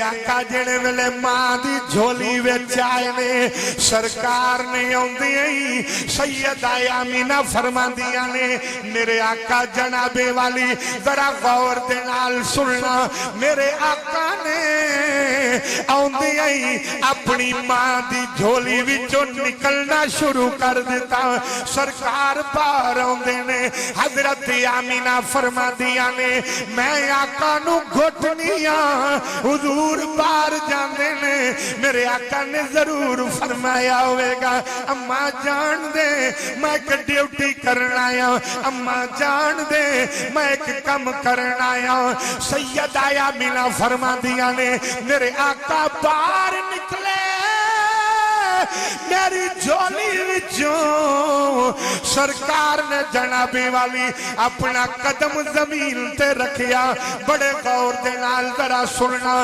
आका जेड़े वेले मां दी झोली विच आए ने सरकार ने आउंदियां ही सैयदा आमीना फरमांदियां ने मेरे आका जनाबे वाली जरा गौर दे नाल सुनना मेरे आका ने आउंदियां ही अपनी मां दी झोली विचों निकलना शुरू कर दिता। सरकार बाहर आउंदे ने हजरत आमीना फरमांदियां ने मैं आका नू घुटनियां हुजूर बाहर जांदे ने मेरे आका ने जरूर फरमाया होगा अम्मा जान दे मैं एक ड्यूटी करना आया अम्मा जान दे मैं एक कम करना आया। सैयदा आमीना फरमांदियां ने मेरे आका बाहर निकले मेरी झोली विचों सरकार ने जनाबे वाली अपना कदम जमीन ते रखिया। बड़े गौर दे नाल जरा सुनना